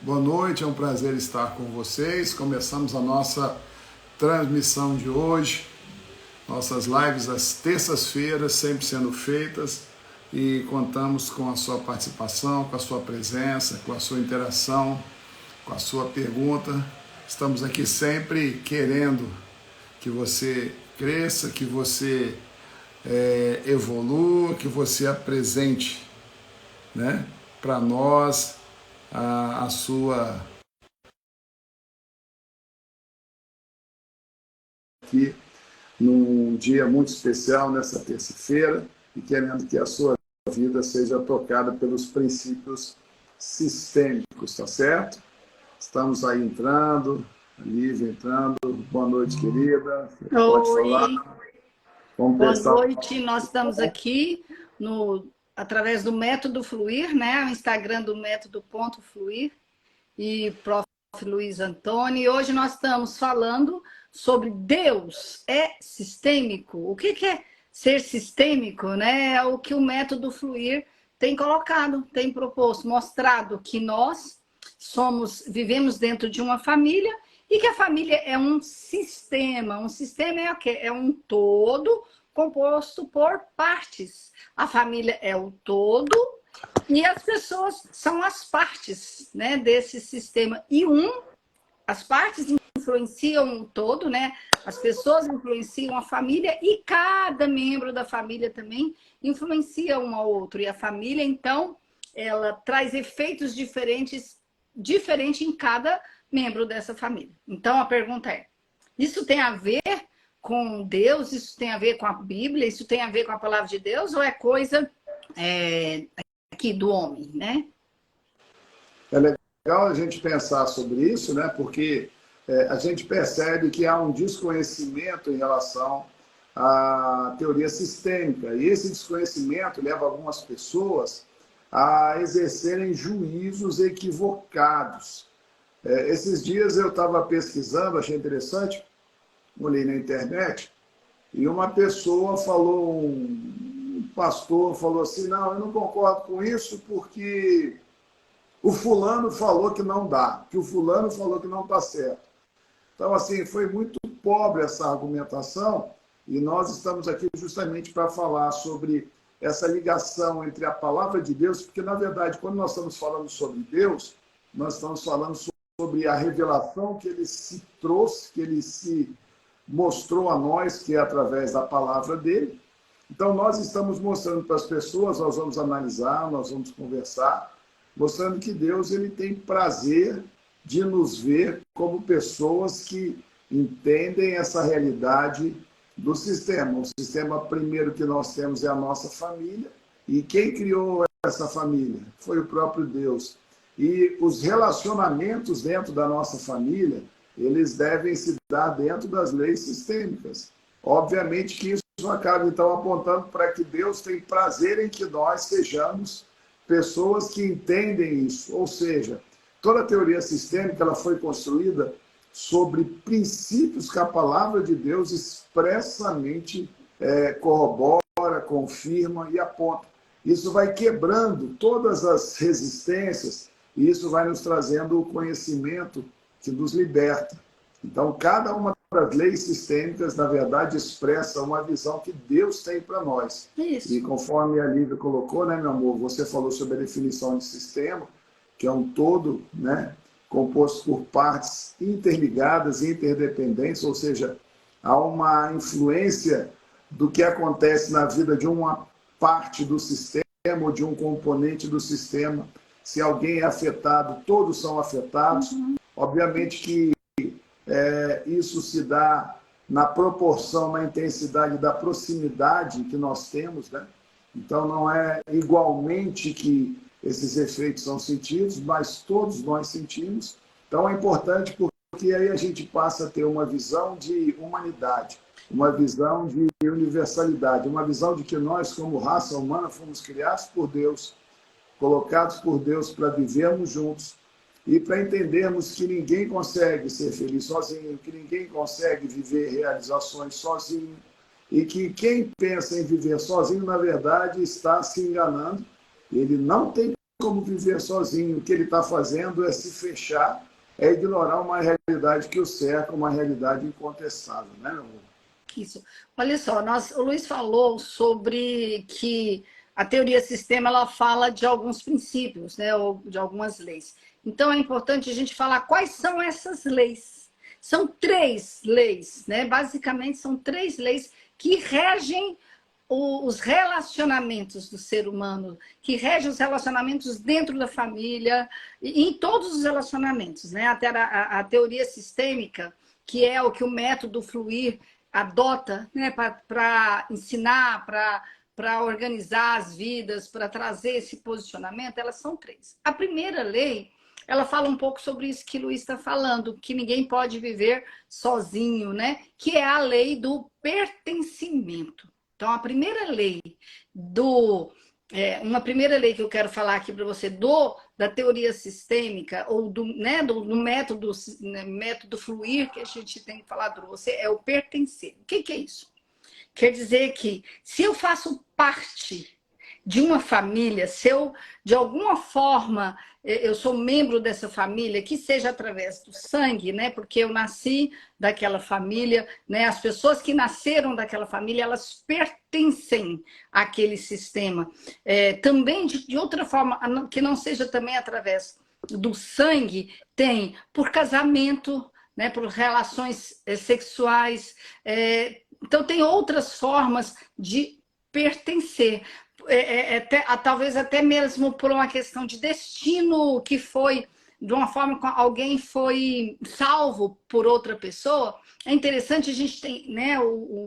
Boa noite, é um prazer estar com vocês. Começamos a nossa transmissão de hoje, nossas lives às terças-feiras, sempre sendo feitas, e contamos com a sua participação, com a sua presença, com a sua interação, com a sua pergunta. Estamos aqui sempre querendo que você cresça, que você evolua, que você apresente, né, para nós a sua aqui num dia muito especial, nessa terça-feira, e querendo que a sua vida seja tocada pelos princípios sistêmicos, tá certo? Estamos aí entrando, a Lívia entrando. Boa noite, querida. Você pode falar? Oi, Vamos boa testar. noite. Nós estamos aqui através do Método Fluir, né? O Instagram do Método Fluir e Prof. Luiz Antônio. E hoje nós estamos falando sobre Deus é sistêmico. O que é ser sistêmico, né? É o que o Método Fluir tem colocado, tem proposto, mostrado que nós vivemos dentro de uma família e que a família é um sistema. Um sistema é o quê? É um todo composto por partes. A família é o todo e as pessoas são as partes, né, desse sistema. As partes influenciam o todo, né? As pessoas influenciam a família e cada membro da família também influencia um ao outro. E a família, então, ela traz efeitos diferentes em cada membro dessa família. Então, a pergunta é, isso tem a ver com Deus? Isso tem a ver com a Bíblia? Isso tem a ver com a palavra de Deus? Ou é coisa aqui do homem, né? É legal a gente pensar sobre isso, né? Porque a gente percebe que há um desconhecimento em relação à teoria sistêmica. E esse desconhecimento leva algumas pessoas a exercerem juízos equivocados. Esses dias eu estava pesquisando, achei interessante, olhei na internet, e uma pessoa falou, um pastor falou assim, não, eu não concordo com isso porque o fulano falou que não dá, que o fulano falou que não está certo. Então, assim, foi muito pobre essa argumentação e nós estamos aqui justamente para falar sobre essa ligação entre a palavra de Deus, porque, na verdade, quando nós estamos falando sobre Deus, nós estamos falando sobre a revelação que ele se trouxe, que ele se mostrou a nós, que é através da palavra dele. Então, nós estamos mostrando para as pessoas, nós vamos analisar, nós vamos conversar, mostrando que Deus ele tem prazer de nos ver como pessoas que entendem essa realidade do sistema. O sistema primeiro que nós temos é a nossa família, e quem criou essa família? Foi o próprio Deus. E os relacionamentos dentro da nossa família, eles devem se dar dentro das leis sistêmicas. Obviamente que isso acaba, então, apontando para que Deus tem prazer em que nós sejamos pessoas que entendem isso. Ou seja, toda a teoria sistêmica ela foi construída sobre princípios que a palavra de Deus expressamente corrobora, confirma e aponta. Isso vai quebrando todas as resistências e isso vai nos trazendo o conhecimento que nos liberta. Então, cada uma das leis sistêmicas, na verdade, expressa uma visão que Deus tem para nós. Isso. E conforme a Lívia colocou, né, meu amor, você falou sobre a definição de sistema, que é um todo, né, composto por partes interligadas e interdependentes, ou seja, há uma influência do que acontece na vida de uma parte do sistema ou de um componente do sistema. Se alguém é afetado, todos são afetados. Obviamente que isso se dá na proporção, na intensidade da proximidade que nós temos, né? Então, não é igualmente que esses efeitos são sentidos, mas todos nós sentimos. Então, é importante porque aí a gente passa a ter uma visão de humanidade, uma visão de universalidade, uma visão de que nós, como raça humana, fomos criados por Deus, colocados por Deus para vivermos juntos e para entendermos que ninguém consegue ser feliz sozinho, que ninguém consegue viver realizações sozinho e que quem pensa em viver sozinho, na verdade, está se enganando. Ele não tem como viver sozinho. O que ele está fazendo é se fechar, é ignorar uma realidade que o cerca, uma realidade incontestável, né, meu amor? Isso. Olha só, o Luiz falou sobre que a teoria sistema ela fala de alguns princípios, né, ou de algumas leis. Então é importante a gente falar quais são essas leis. São 3 leis, né? Basicamente são 3 leis que regem os relacionamentos do ser humano, que regem os relacionamentos dentro da família, e em todos os relacionamentos, né? Até a teoria sistêmica, que é o que o método Fluir adota, né, para ensinar, para organizar as vidas, para trazer esse posicionamento, elas são 3. A primeira lei, ela fala um pouco sobre isso que o Luiz está falando, que ninguém pode viver sozinho, né? Que é a lei do pertencimento. Então, a primeira lei uma primeira lei que eu quero falar aqui para você da teoria sistêmica ou do método Fluir que a gente tem que falar para você é o pertencer. O que é isso? Quer dizer que se eu faço parte de uma família, se eu, de alguma forma, eu sou membro dessa família, que seja através do sangue, né? Porque eu nasci daquela família, né? As pessoas que nasceram daquela família, elas pertencem àquele sistema. Também, de outra forma, que não seja também através do sangue, tem por casamento, né? Por relações sexuais. Então, tem outras formas de pertencer. Talvez até mesmo por uma questão de destino, que foi de uma forma que alguém foi salvo por outra pessoa. É interessante, a gente tem, né,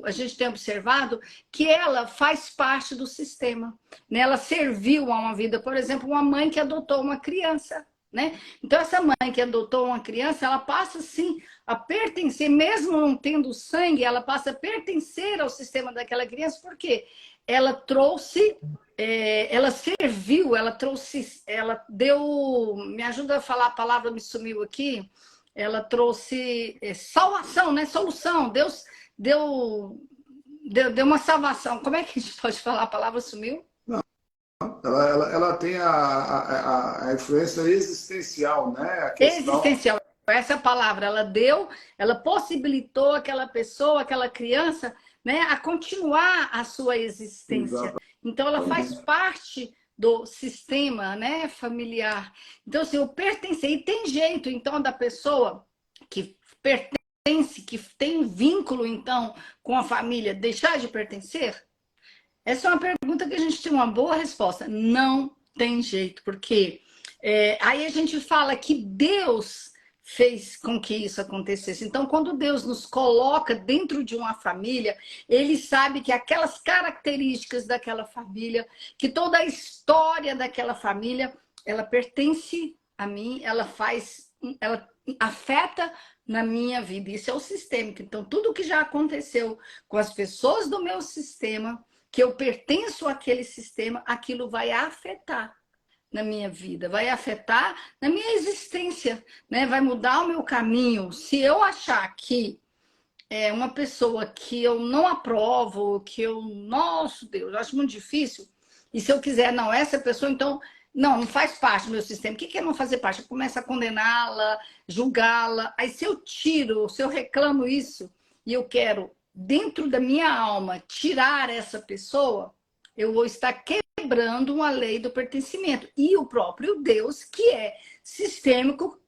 a gente tem observado que ela faz parte do sistema, né? Ela serviu a uma vida, por exemplo, uma mãe que adotou uma criança, né? Então, essa mãe que adotou uma criança, ela passa, sim, a pertencer, mesmo não tendo sangue, ela passa a pertencer ao sistema daquela criança, porque ela trouxe, ela serviu, ela trouxe, ela deu, me ajuda a falar, a palavra me sumiu aqui, ela trouxe salvação, né? Solução, Deus deu uma salvação. Como é que a gente pode falar? A palavra sumiu? Ela tem a influência existencial, né? A questão... Existencial. Essa palavra, ela possibilitou aquela pessoa, aquela criança, né, a continuar a sua existência. Então, ela faz parte do sistema, né, familiar. Então, assim, o pertencer. E tem jeito, então, da pessoa que pertence, que tem vínculo, então, com a família, deixar de pertencer? Essa é uma pergunta que a gente tem uma boa resposta. Não tem jeito, porque aí a gente fala que Deus fez com que isso acontecesse. Então, quando Deus nos coloca dentro de uma família, Ele sabe que aquelas características daquela família, que toda a história daquela família, ela pertence a mim, ela afeta na minha vida. Isso é o sistêmico. Então, tudo que já aconteceu com as pessoas do meu sistema, que eu pertenço àquele sistema, aquilo vai afetar na minha vida, vai afetar na minha existência, né? Vai mudar o meu caminho. Se eu achar que é uma pessoa que eu não aprovo, que eu, nossa Deus, eu acho muito difícil, e se eu quiser, não, essa pessoa, então, não faz parte do meu sistema. O que é não fazer parte? Eu começo a condená-la, julgá-la. Aí se eu reclamo isso, e eu quero, dentro da minha alma, tirar essa pessoa, eu vou estar quebrando uma lei do pertencimento. E o próprio Deus, que é sistêmico,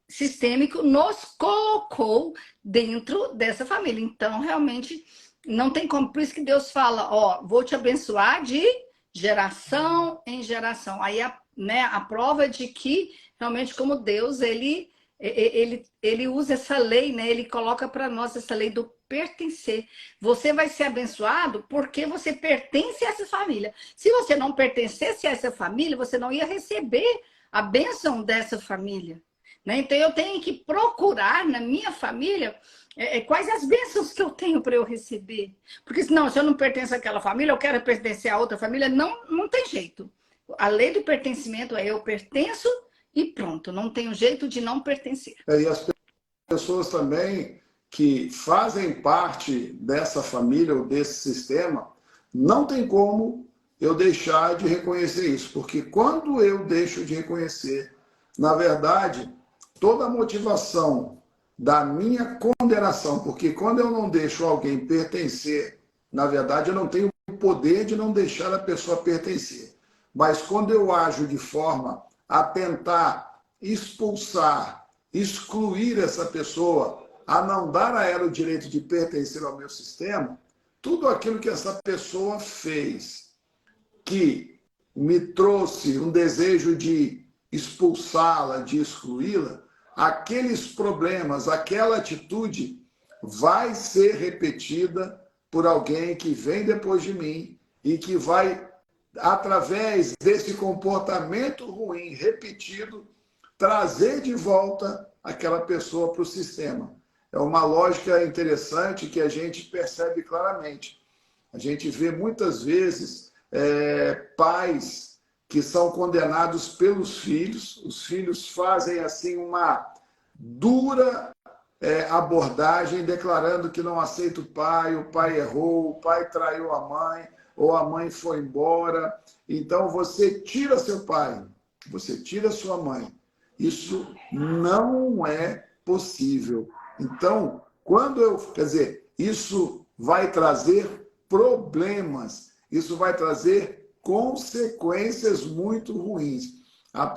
nos colocou dentro dessa família. Então, realmente, não tem como. Por isso que Deus fala, ó, vou te abençoar de geração em geração. Aí, a prova de que, realmente, como Deus, ele usa essa lei, né? Ele coloca para nós essa lei do pertencer. Você vai ser abençoado porque você pertence a essa família. Se você não pertencesse a essa família, você não ia receber a bênção dessa família, né? Então, eu tenho que procurar na minha família quais as bênçãos que eu tenho para eu receber. Porque senão, se eu não pertenço àquela família, eu quero pertencer a outra família, não tem jeito. A lei do pertencimento é eu pertenço e pronto, não tem jeito de não pertencer. E as pessoas também que fazem parte dessa família ou desse sistema, não tem como eu deixar de reconhecer isso. Porque quando eu deixo de reconhecer, na verdade, toda a motivação da minha condenação, porque quando eu não deixo alguém pertencer, na verdade, eu não tenho o poder de não deixar a pessoa pertencer. Mas quando eu ajo de forma a tentar expulsar, excluir essa pessoa, a não dar a ela o direito de pertencer ao meu sistema, tudo aquilo que essa pessoa fez, que me trouxe um desejo de expulsá-la, de excluí-la, aqueles problemas, aquela atitude vai ser repetida por alguém que vem depois de mim e que vai, através desse comportamento ruim repetido, trazer de volta aquela pessoa para o sistema. É uma lógica interessante que a gente percebe claramente. A gente vê muitas vezes pais que são condenados pelos filhos, os filhos fazem assim uma dura abordagem, declarando que não aceita o pai errou, o pai traiu a mãe, ou a mãe foi embora. Então você tira seu pai, você tira sua mãe. Isso não é possível. Então, isso vai trazer problemas, isso vai trazer consequências muito ruins.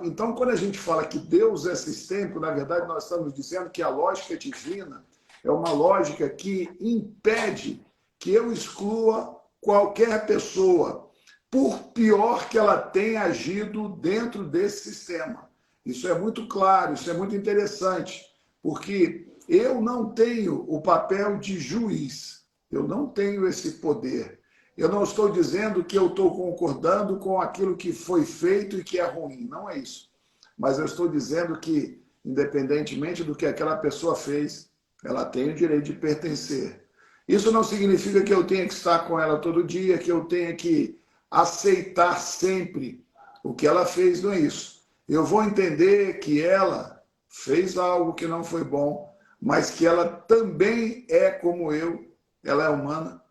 Então, quando a gente fala que Deus é sistêmico, na verdade, nós estamos dizendo que a lógica divina é uma lógica que impede que eu exclua qualquer pessoa, por pior que ela tenha agido dentro desse sistema. Isso é muito claro, isso é muito interessante, porque eu não tenho o papel de juiz, eu não tenho esse poder. Eu não estou dizendo que eu estou concordando com aquilo que foi feito e que é ruim, não é isso. Mas eu estou dizendo que, independentemente do que aquela pessoa fez, ela tem o direito de pertencer. Isso não significa que eu tenha que estar com ela todo dia, que eu tenha que aceitar sempre o que ela fez, não é isso. Eu vou entender que ela fez algo que não foi bom, mas que ela também é como eu, ela é humana,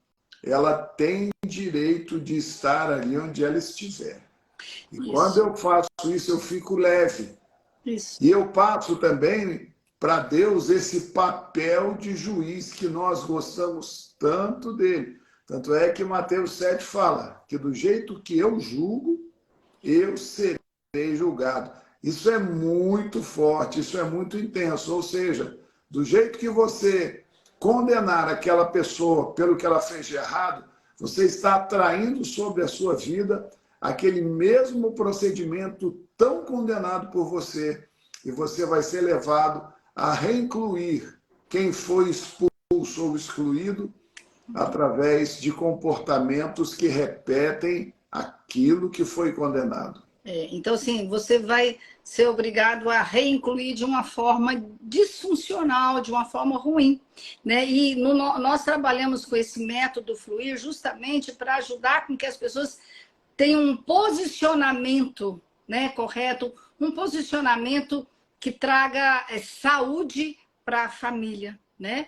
ela tem direito de estar ali onde ela estiver. E isso. Quando eu faço isso, eu fico leve. Isso. E eu passo também para Deus esse papel de juiz que nós gostamos tanto dele. Tanto é que Mateus 7 fala que do jeito que eu julgo, eu serei julgado. Isso é muito forte, isso é muito intenso. Ou seja, do jeito que você condenar aquela pessoa pelo que ela fez de errado, você está atraindo sobre a sua vida aquele mesmo procedimento tão condenado por você, e você vai ser levado a reincluir quem foi expulso ou excluído através de comportamentos que repetem aquilo que foi condenado. Então, assim, você vai ser obrigado a reincluir de uma forma disfuncional, de uma forma ruim, né? E nós trabalhamos com esse método Fluir justamente para ajudar com que as pessoas tenham um posicionamento, né, correto, um posicionamento que traga saúde para a família, né?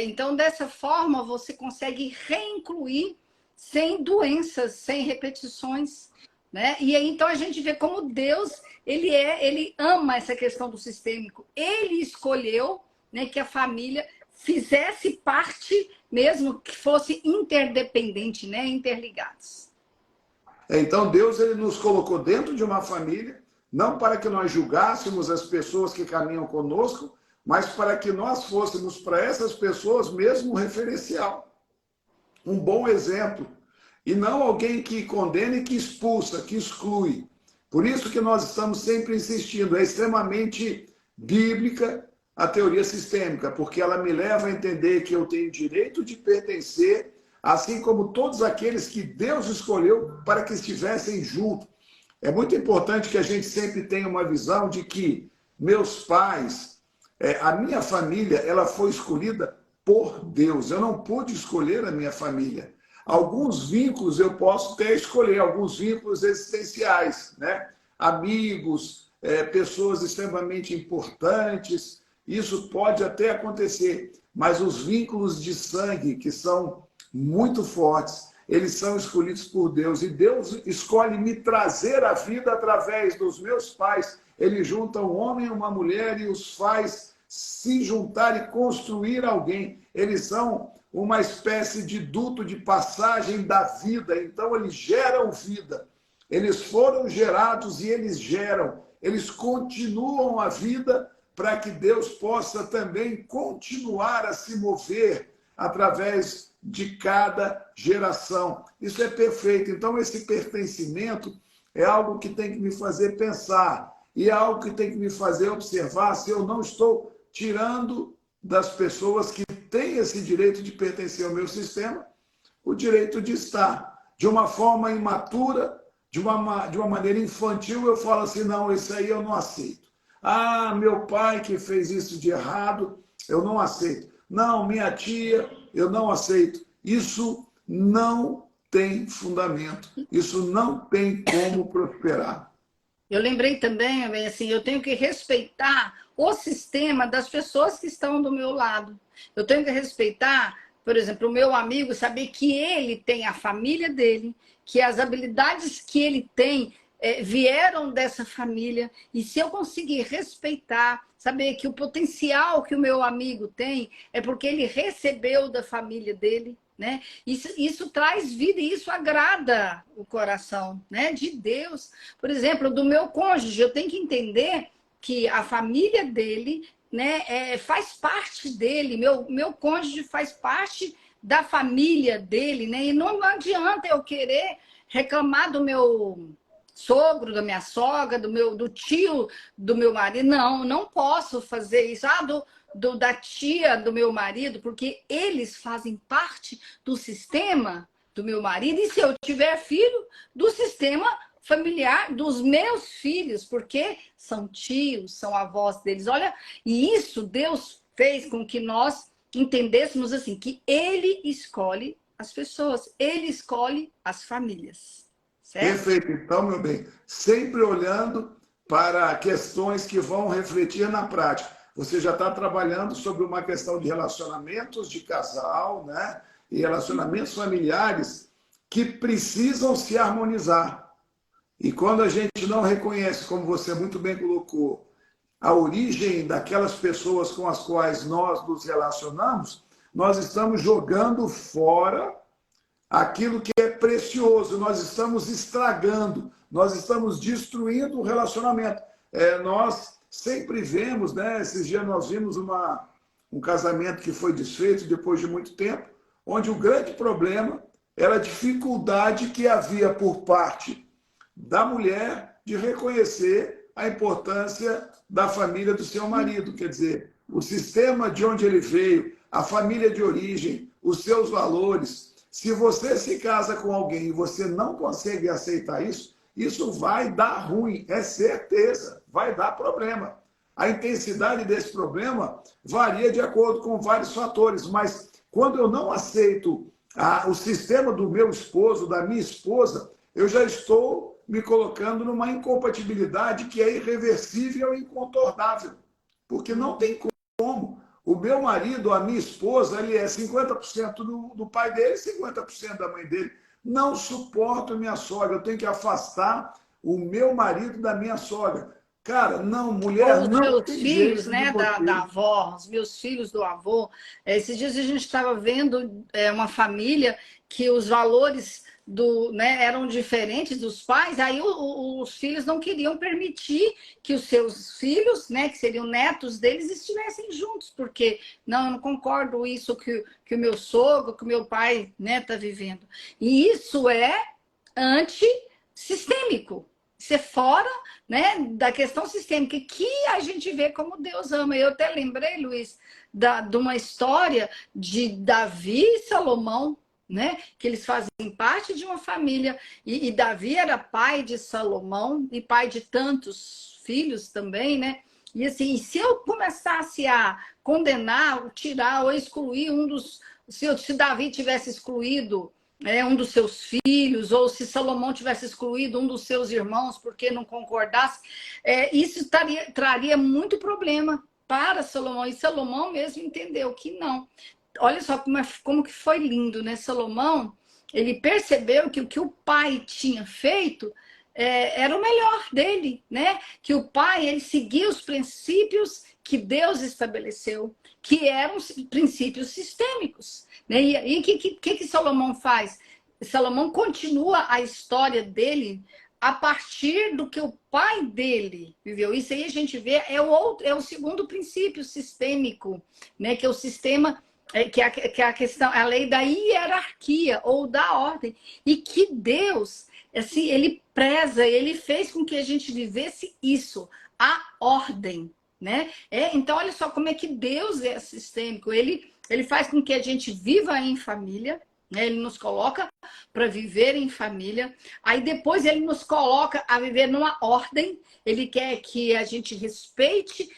Então, dessa forma, você consegue reincluir sem doenças, sem repetições, né? E aí, então, a gente vê como Deus, ele ama essa questão do sistêmico. Ele escolheu, né, que a família fizesse parte, mesmo que fosse interdependente, né, interligados. Então, Deus ele nos colocou dentro de uma família, não para que nós julgássemos as pessoas que caminham conosco, mas para que nós fôssemos para essas pessoas mesmo um referencial, um bom exemplo. E não alguém que condena e que expulsa, que exclui. Por isso que nós estamos sempre insistindo, é extremamente bíblica a teoria sistêmica, porque ela me leva a entender que eu tenho direito de pertencer, assim como todos aqueles que Deus escolheu para que estivessem juntos. É muito importante que a gente sempre tenha uma visão de que meus pais, a minha família, ela foi escolhida por Deus. Eu não pude escolher a minha família. Alguns vínculos eu posso até escolher, alguns vínculos existenciais, né? Amigos, pessoas extremamente importantes, isso pode até acontecer, mas os vínculos de sangue, que são muito fortes, eles são escolhidos por Deus. E Deus escolhe me trazer a vida através dos meus pais. Ele junta um homem e uma mulher e os faz se juntar e construir alguém. Eles são uma espécie de duto de passagem da vida. Então, eles geram vida. Eles foram gerados e eles geram. Eles continuam a vida para que Deus possa também continuar a se mover através de cada geração. Isso é perfeito. Então, esse pertencimento é algo que tem que me fazer pensar e é algo que tem que me fazer observar se eu não estou tirando das pessoas que têm esse direito de pertencer ao meu sistema o direito de estar. De uma forma imatura, de uma maneira infantil, eu falo assim, não, isso aí eu não aceito. Ah, meu pai que fez isso de errado, eu não aceito. Não, minha tia, eu não aceito. Isso não tem fundamento. Isso não tem como prosperar. Eu lembrei também, assim, eu tenho que respeitar o sistema das pessoas que estão do meu lado. Eu tenho que respeitar, por exemplo, o meu amigo, saber que ele tem a família dele, que as habilidades que ele tem vieram dessa família. E se eu conseguir respeitar, saber que o potencial que o meu amigo tem é porque ele recebeu da família dele, né? Isso traz vida e isso agrada o coração, né, de Deus. Por exemplo, do meu cônjuge, eu tenho que entender que a família dele, né, faz parte dele, meu cônjuge faz parte da família dele, né? E não adianta eu querer reclamar do meu sogro, da minha sogra, do tio do meu marido. Não posso fazer isso. Da tia do meu marido, porque eles fazem parte do sistema do meu marido. E se eu tiver filho, do sistema familiar dos meus filhos, porque são tios, são avós deles. Olha, e isso Deus fez com que nós entendêssemos assim, que ele escolhe as pessoas, ele escolhe as famílias. Certo? Perfeito. Então, meu bem, sempre olhando para questões que vão refletir na prática. Você já está trabalhando sobre uma questão de relacionamentos de casal, né? E relacionamentos familiares que precisam se harmonizar. E quando a gente não reconhece, como você muito bem colocou, a origem daquelas pessoas com as quais nós nos relacionamos, nós estamos jogando fora aquilo que é precioso, nós estamos estragando, nós estamos destruindo o relacionamento. Nós sempre vemos, né? Esses dias nós vimos um casamento que foi desfeito depois de muito tempo, onde o grande problema era a dificuldade que havia por parte da mulher de reconhecer a importância da família do seu marido. Quer dizer, o sistema de onde ele veio, a família de origem, os seus valores. Se você se casa com alguém e você não consegue aceitar isso, isso vai dar ruim, é certeza, vai dar problema. A intensidade desse problema varia de acordo com vários fatores, mas quando eu não aceito o sistema do meu esposo, da minha esposa, eu já estou me colocando numa incompatibilidade que é irreversível e incontornável, porque não tem como. O meu marido, a minha esposa, ele é 50% do pai dele, 50% da mãe dele. Não suporto minha sogra, eu tenho que afastar o meu marido da minha sogra. Cara, não, mulher Os não meus tem filhos, jeito né, de você. da avó, os meus filhos do avô. Esses dias a gente estava vendo uma família que os valores né, eram diferentes dos pais, aí os filhos não queriam permitir que os seus filhos, né, que seriam netos deles, estivessem juntos, porque não, eu não concordo isso que o meu sogro, que o meu pai, né, está vivendo. E isso é antissistêmico. Ser fora, né, da questão sistêmica, que a gente vê como Deus ama. Eu até lembrei, Luiz, de uma história de Davi e Salomão, né, que eles fazem parte de uma família, e Davi era pai de Salomão e pai de tantos filhos também, né? E assim, se eu começasse a condenar, tirar ou excluir se Davi tivesse excluído um dos seus filhos, ou se Salomão tivesse excluído um dos seus irmãos porque não concordasse, isso traria muito problema para Salomão. E Salomão mesmo entendeu que não. Olha só como que foi lindo, né? Salomão, ele percebeu que o que o pai tinha feito era o melhor dele, né? Que o pai, ele seguia os princípios que Deus estabeleceu, que eram princípios sistêmicos, né? E o que Salomão faz? Salomão continua a história dele a partir do que o pai dele viveu. Isso aí a gente vê, é o segundo princípio sistêmico, né? Que é o sistema, que é a questão, a lei da hierarquia ou da ordem. E que Deus, assim, ele preza, ele fez com que a gente vivesse isso, a ordem, né? Então, olha só como é que Deus é sistêmico. Ele faz com que a gente viva em família, né? Ele nos coloca para viver em família. Aí depois ele nos coloca a viver numa ordem. Ele quer que a gente respeite.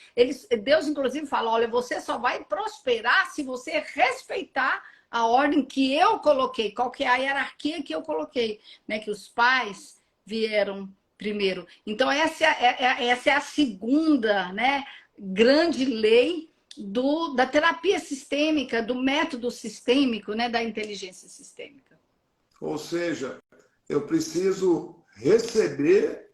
Deus, inclusive, fala, olha, você só vai prosperar se você respeitar a ordem que eu coloquei. Qual que é a hierarquia que eu coloquei? Né? Que os pais vieram primeiro. Então, essa é a segunda, né, grande lei da terapia sistêmica, do método sistêmico, né, da inteligência sistêmica. Ou seja, eu preciso receber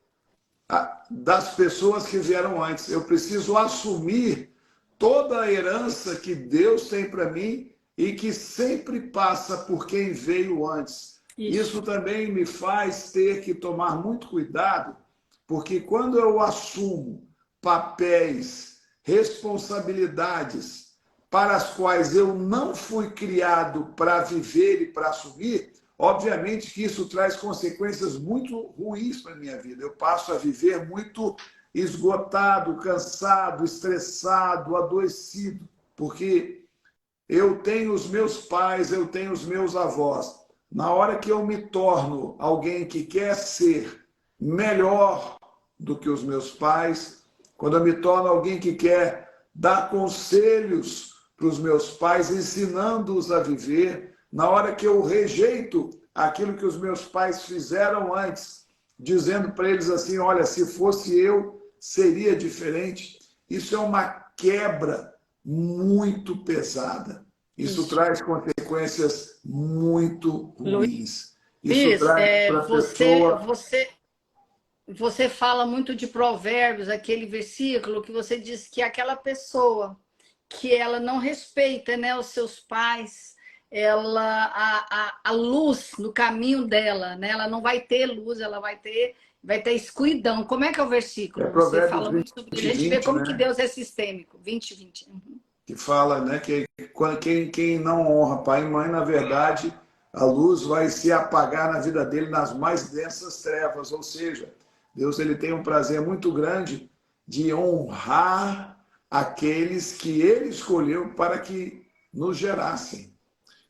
das pessoas que vieram antes. Eu preciso assumir toda a herança que Deus tem para mim e que sempre passa por quem veio antes. Isso também me faz ter que tomar muito cuidado, porque quando eu assumo papéis, responsabilidades para as quais eu não fui criado para viver e para assumir, obviamente que isso traz consequências muito ruins para a minha vida. Eu passo a viver muito esgotado, cansado, estressado, adoecido, porque eu tenho os meus pais, eu tenho os meus avós. Na hora que eu me torno alguém que quer ser melhor do que os meus pais, quando eu me torno alguém que quer dar conselhos para os meus pais, ensinando-os a viver, na hora que eu rejeito aquilo que os meus pais fizeram antes, dizendo para eles assim, olha, se fosse eu, seria diferente. Isso é uma quebra muito pesada. Isso traz consequências muito ruins. Isso traz para a pessoa... Você fala muito de Provérbios, aquele versículo que você diz que aquela pessoa que ela não respeita, né, os seus pais, a luz no caminho dela, né, ela não vai ter luz, ela vai ter escuridão. Como é que é o versículo? Você fala muito sobre isso. A gente vê como que Deus é sistêmico. 20. Uhum. Que fala, né, que quem não honra pai e mãe, na verdade, a luz vai se apagar na vida dele nas mais densas trevas. Ou seja, Deus ele tem um prazer muito grande de honrar aqueles que ele escolheu para que nos gerassem.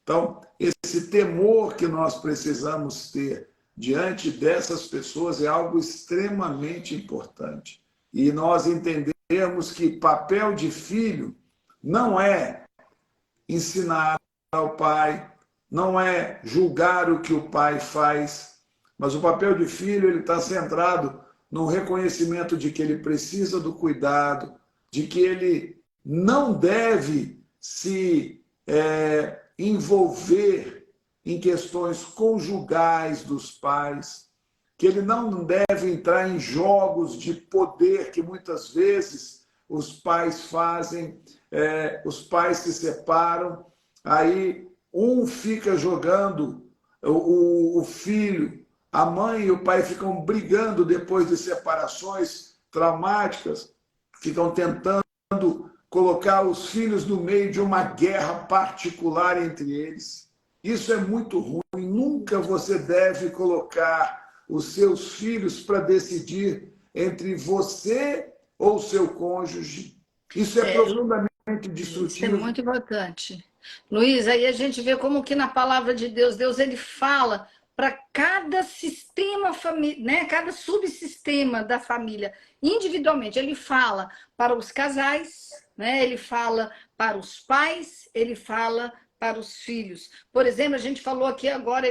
Então, esse temor que nós precisamos ter diante dessas pessoas é algo extremamente importante. E nós entendemos que papel de filho não é ensinar ao pai, não é julgar o que o pai faz, mas o papel de filho ele está centrado no reconhecimento de que ele precisa do cuidado, de que ele não deve se envolver em questões conjugais dos pais, que ele não deve entrar em jogos de poder que muitas vezes os pais fazem, os pais se separam, aí um fica jogando o filho, a mãe e o pai ficam brigando depois de separações traumáticas, ficam tentando colocar os filhos no meio de uma guerra particular entre eles. Isso é muito ruim. Nunca você deve colocar os seus filhos para decidir entre você ou seu cônjuge. Isso é profundamente destrutivo. Isso é muito importante. Luiz, aí a gente vê como que na palavra de Deus, Deus ele fala para cada sistema, né, cada subsistema da família, individualmente. Ele fala para os casais, né, ele fala para os pais, ele fala para os filhos. Por exemplo, a gente falou aqui agora,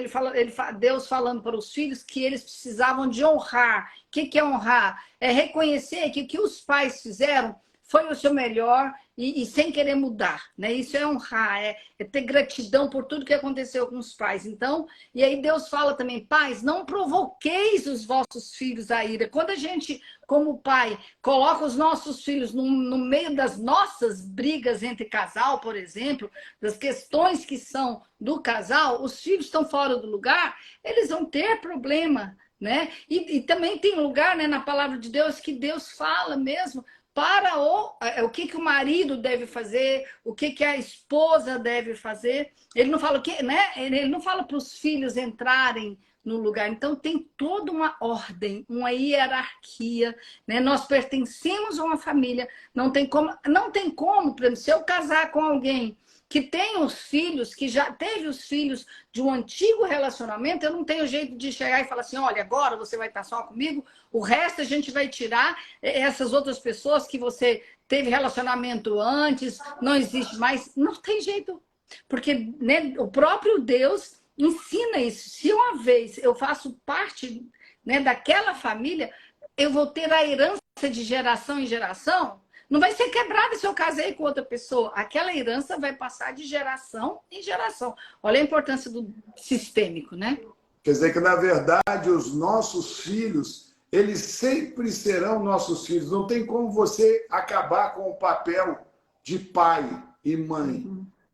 Deus falando para os filhos que eles precisavam de honrar. O que é honrar? É reconhecer que o que os pais fizeram foi o seu melhor e sem querer mudar, né? Isso é honrar, é ter gratidão por tudo que aconteceu com os pais. Então, e aí Deus fala também, pais, não provoqueis os vossos filhos à ira. Quando a gente, como pai, coloca os nossos filhos no meio das nossas brigas entre casal, por exemplo, das questões que são do casal, os filhos estão fora do lugar, eles vão ter problema, né? E também tem lugar, né, na palavra de Deus que Deus fala mesmo para o que o marido deve fazer, o que a esposa deve fazer. Ele não fala o que, né? Ele não fala para os filhos entrarem no lugar. Então tem toda uma ordem, uma hierarquia, né? Nós pertencemos a uma família, não tem como, por exemplo, se eu casar com alguém que tem os filhos, que já teve os filhos de um antigo relacionamento, eu não tenho jeito de chegar e falar assim, olha, agora você vai estar só comigo, o resto a gente vai tirar, essas outras pessoas que você teve relacionamento antes, não existe mais, não tem jeito. Porque, né, o próprio Deus ensina isso. Se uma vez eu faço parte, né, daquela família, eu vou ter a herança de geração em geração. Não vai ser quebrada se eu casei com outra pessoa. Aquela herança vai passar de geração em geração. Olha a importância do sistêmico, né? Quer dizer que, na verdade, os nossos filhos, eles sempre serão nossos filhos. Não tem como você acabar com o papel de pai e mãe.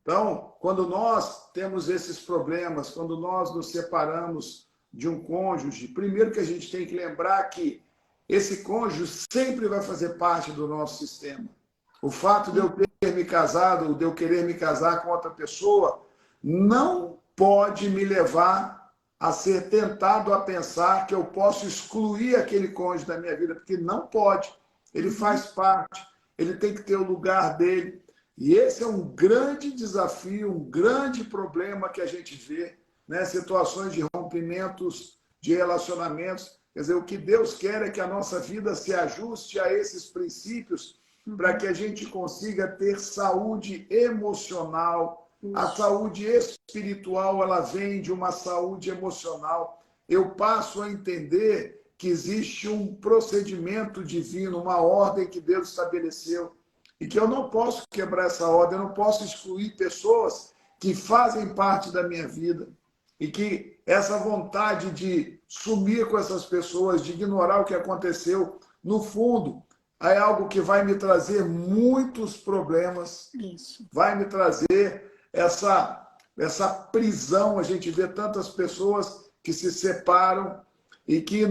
Então, quando nós temos esses problemas, quando nós nos separamos de um cônjuge, primeiro que a gente tem que lembrar que esse cônjuge sempre vai fazer parte do nosso sistema. O fato de eu ter me casado, de eu querer me casar com outra pessoa, não pode me levar a ser tentado a pensar que eu posso excluir aquele cônjuge da minha vida, porque não pode. Ele faz parte, ele tem que ter o lugar dele. E esse é um grande desafio, um grande problema que a gente vê, né? Situações de rompimentos de relacionamentos. Quer dizer, o que Deus quer é que a nossa vida se ajuste a esses princípios para que a gente consiga ter saúde emocional. A saúde espiritual, ela vem de uma saúde emocional. Eu passo a entender que existe um procedimento divino, uma ordem que Deus estabeleceu e que eu não posso quebrar essa ordem, eu não posso excluir pessoas que fazem parte da minha vida. E que essa vontade de sumir com essas pessoas, de ignorar o que aconteceu, no fundo, é algo que vai me trazer muitos problemas. Isso. Vai me trazer essa prisão. A gente vê tantas pessoas que se separam e que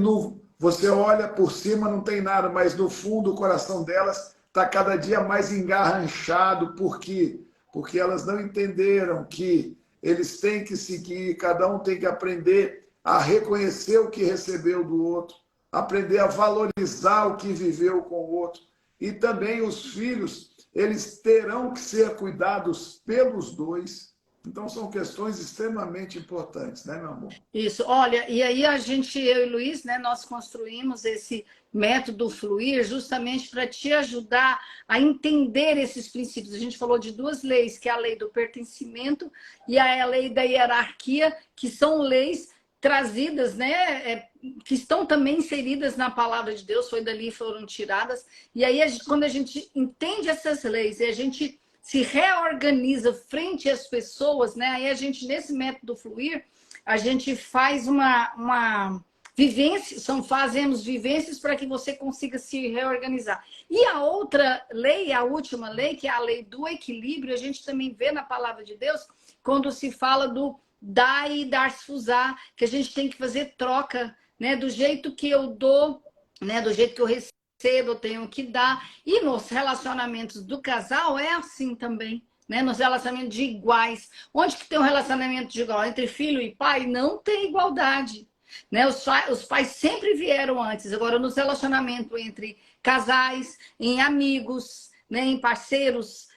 você olha por cima, não tem nada, mas no fundo o coração delas está cada dia mais engarranchado. Por quê? Porque elas não entenderam que eles têm que seguir, cada um tem que aprender a reconhecer o que recebeu do outro, aprender a valorizar o que viveu com o outro. E também os filhos, eles terão que ser cuidados pelos dois. Então, são questões extremamente importantes, né, meu amor? Isso, olha, e aí eu e Luiz, né, nós construímos esse método Fluir justamente para te ajudar a entender esses princípios. A gente falou de duas leis, que é a lei do pertencimento e a lei da hierarquia, que são leis trazidas, né, que estão também inseridas na palavra de Deus, foi dali foram tiradas. E aí, quando a gente entende essas leis e a gente se reorganiza frente às pessoas, né? Aí a gente, nesse método Fluir, a gente faz uma vivência, fazemos vivências para que você consiga se reorganizar. E a outra lei, a última lei, que é a lei do equilíbrio, a gente também vê na palavra de Deus, quando se fala do dar e dar-se-usar, que a gente tem que fazer troca, né? Do jeito que eu dou, né? Do jeito que eu recebo, eu tenho que dar. E nos relacionamentos do casal é assim também, né? Nos relacionamentos de iguais. Onde que tem um relacionamento de igual? Entre filho e pai não tem igualdade, né? Os pais sempre vieram antes. Agora, nos relacionamentos entre casais, em amigos, né? Em parceiros,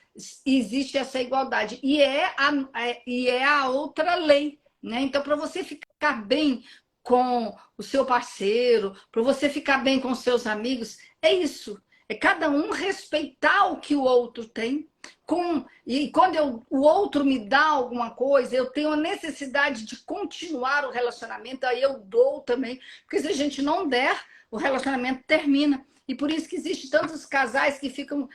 existe essa igualdade. E é a outra lei, né? Então, para você ficar bem com o seu parceiro, para você ficar bem com os seus amigos, é isso. É cada um respeitar o que o outro tem. E quando o outro me dá alguma coisa, eu tenho a necessidade de continuar o relacionamento, aí eu dou também. Porque se a gente não der, o relacionamento termina. E por isso que existem tantos casais que ficam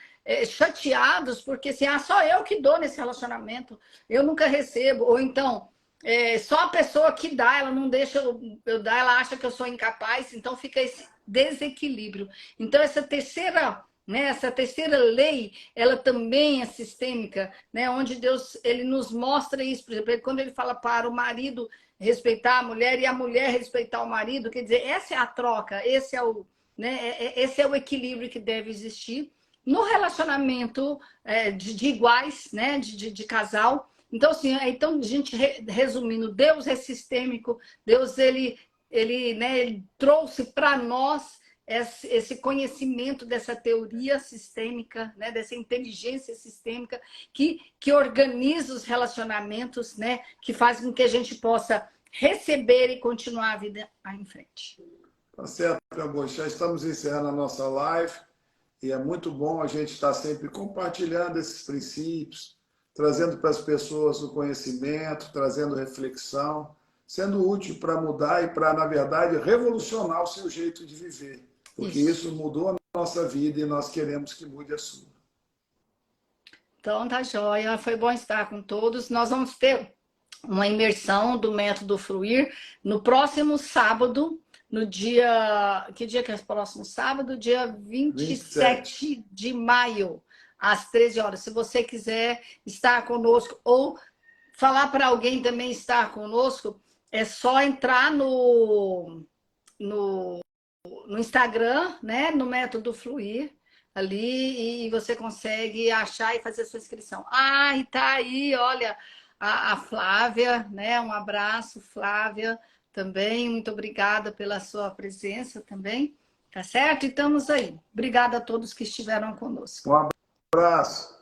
chateados, porque assim, só eu que dou nesse relacionamento, eu nunca recebo. Ou então, só a pessoa que dá, ela não deixa eu dar, ela acha que eu sou incapaz, então fica esse desequilíbrio. Então, essa terceira, né, essa terceira lei, ela também é sistêmica, né, onde Deus ele nos mostra isso. Por exemplo, quando ele fala para o marido respeitar a mulher e a mulher respeitar o marido, quer dizer, essa é a troca, esse é o, né, esse é o equilíbrio que deve existir no relacionamento de iguais, né, de casal. Então, assim, então, a gente resumindo, Deus é sistêmico, Deus né, ele trouxe para nós esse conhecimento dessa teoria sistêmica, né, dessa inteligência sistêmica que organiza os relacionamentos, né, que faz com que a gente possa receber e continuar a vida em frente. Tá certo, Cambô. Já estamos encerrando a nossa live e é muito bom a gente estar sempre compartilhando esses princípios, trazendo para as pessoas o conhecimento, trazendo reflexão, sendo útil para mudar e para, na verdade, revolucionar o seu jeito de viver. Porque isso mudou a nossa vida e nós queremos que mude a sua. Então, tá joia. Foi bom estar com todos. Nós vamos ter uma imersão do método Fluir no próximo sábado, no dia... Que dia que é o próximo sábado? Dia 27 de maio, às 13 horas. Se você quiser estar conosco ou falar para alguém também estar conosco, é só entrar no Instagram, né, no método Fluir, ali, e você consegue achar e fazer a sua inscrição. E tá aí, olha, a Flávia, né? Um abraço, Flávia, também. Muito obrigada pela sua presença também, tá certo? E estamos aí. Obrigada a todos que estiveram conosco. Um abraço.